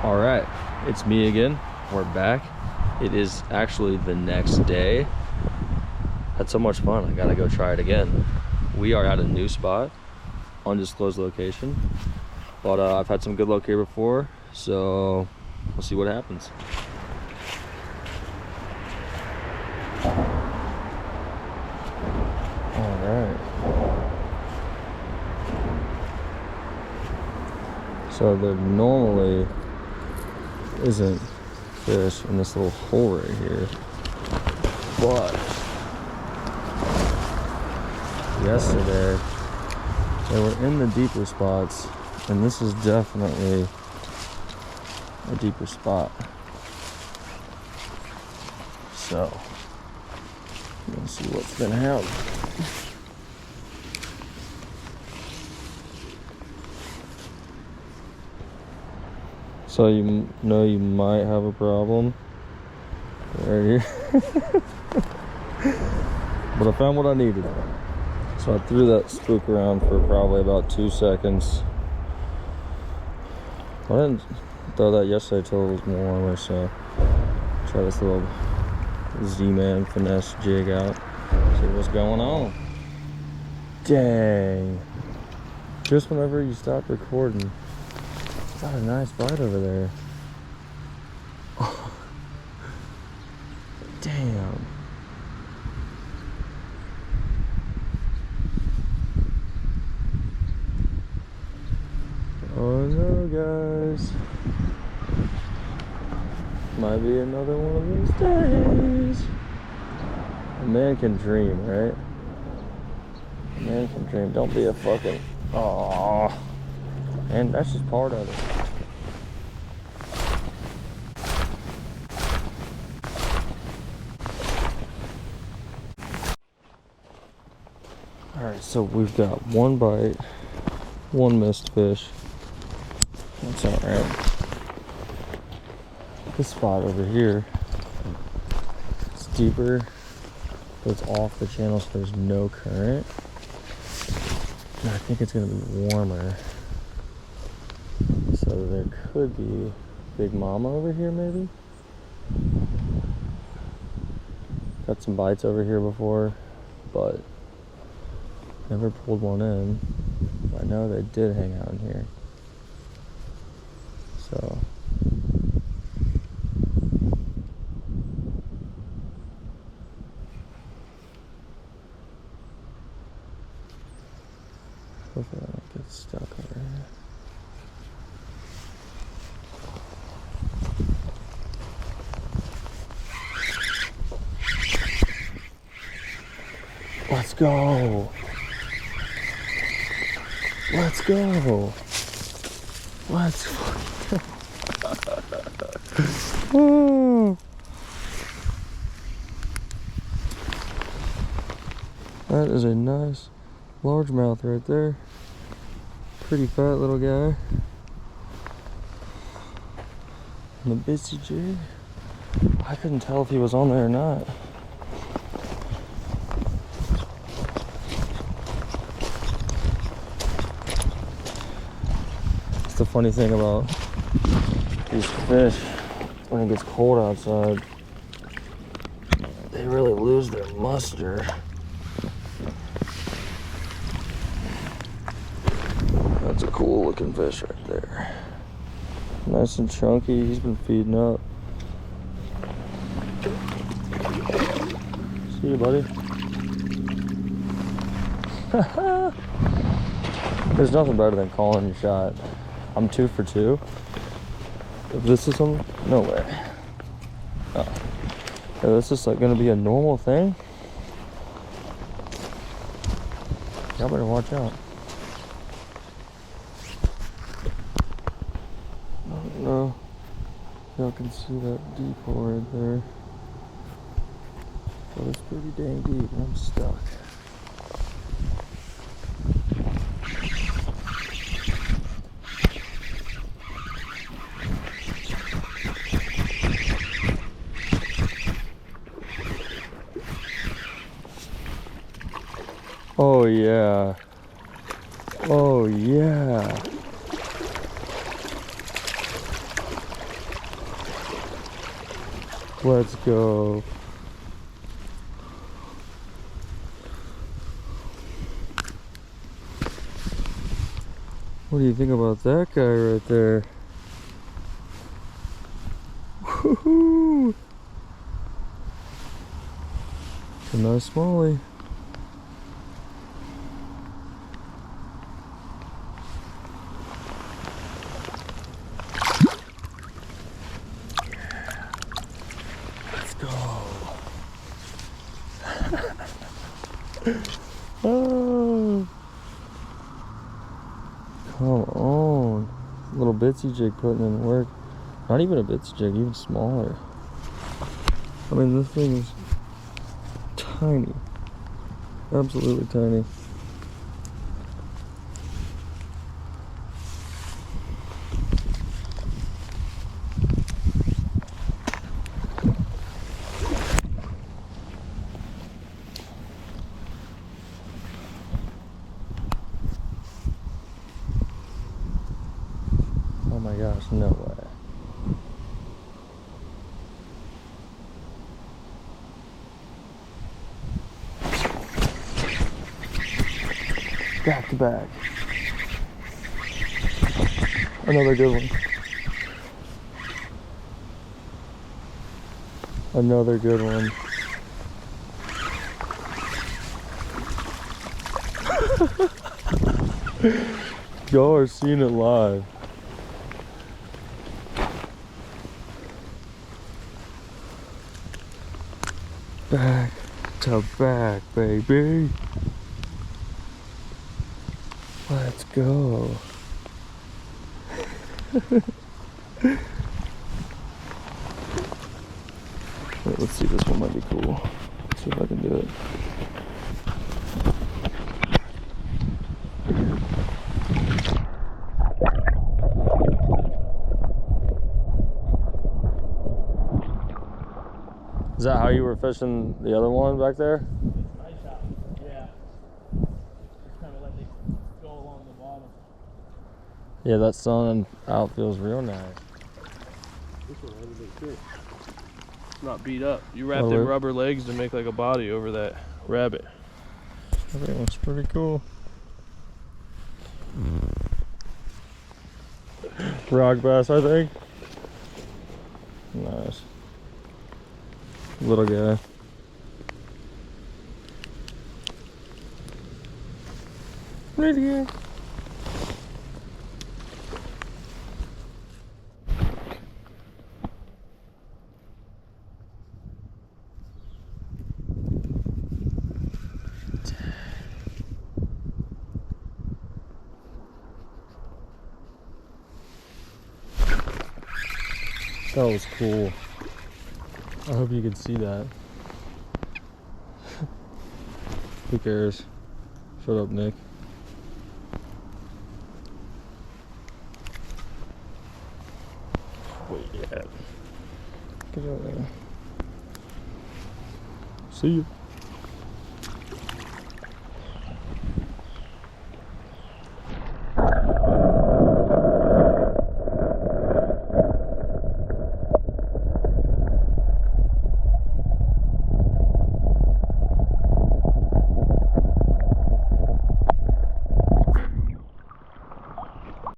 All right, it's me again. We're back. It is actually the next day. Had so much fun. I gotta go try it again. We are at a new spot, undisclosed location, but I've had some good luck here before, so we'll see what happens. All right. So there normally isn't fish in this little hole right here, but yesterday they were in the deeper spots, and this is definitely a deeper spot. So let's see what's gonna happen. So you know you might have a problem right here. But I found what I needed. So I threw that spook around for probably about 2 seconds. I didn't throw that yesterday till it was warmer, so try this little Z-Man finesse jig out. See what's going on. Dang. Just whenever you stop recording. Got a nice bite over there. Oh. Damn. Oh no, guys. Might be another one of those days. A man can dream, right? A man can dream. Don't be a fucking... Aww. And that's just part of it. Alright, so we've got one bite, one missed fish. That's alright. This spot over here, it's deeper, but it's off the channel, so there's no current. And I think it's going to be warmer. So there could be Big Mama over here, maybe. Got some bites over here before, but never pulled one in. I know they did hang out in here. So hopefully I don't get stuck over here. Let's go. Let's go. Let's fucking go. That is a nice largemouth right there. Pretty fat little guy. And the busy jig. I couldn't tell if he was on there or not. The funny thing about these fish, when it gets cold outside, they really lose their muster. That's a cool looking fish right there. Nice and chunky. He's been feeding up. See you, buddy. There's nothing better than calling your shot. I'm 2 for 2. If this is some, no way. Oh. Yeah, this is like gonna be a normal thing. Y'all better watch out. I don't know if y'all can see that deep hole right there, but it's pretty dang deep and I'm stuck. Oh yeah. Oh yeah. Let's go. What do you think about that guy right there? Woohoo! It's a nice smallie. Let's go. Oh. Come on. Little bitsy jig putting in work. Not even a bitsy jig, even smaller. I mean, this thing is tiny. Absolutely tiny. Oh my gosh, no way. Back to back. Another good one. Another good one. Y'all are seeing it live. Back to back, baby. Let's go. Wait, let's see, this one might be cool. Let's see if I can do it. Is that how you were fishing the other one back there? Nice shot. Yeah. Just kind of let it go along the bottom. Yeah, that sun out feels real nice. This one has a big fish. It's not beat up. You wrap Oh, them really? rubber legs to make like a body over that rabbit. I think that's pretty cool. Rock bass, I think. Nice. Little guy. Right here. That was cool. I hope you could see that. Who cares? Shut up, Nick. Wait, yeah. Get out there. See you.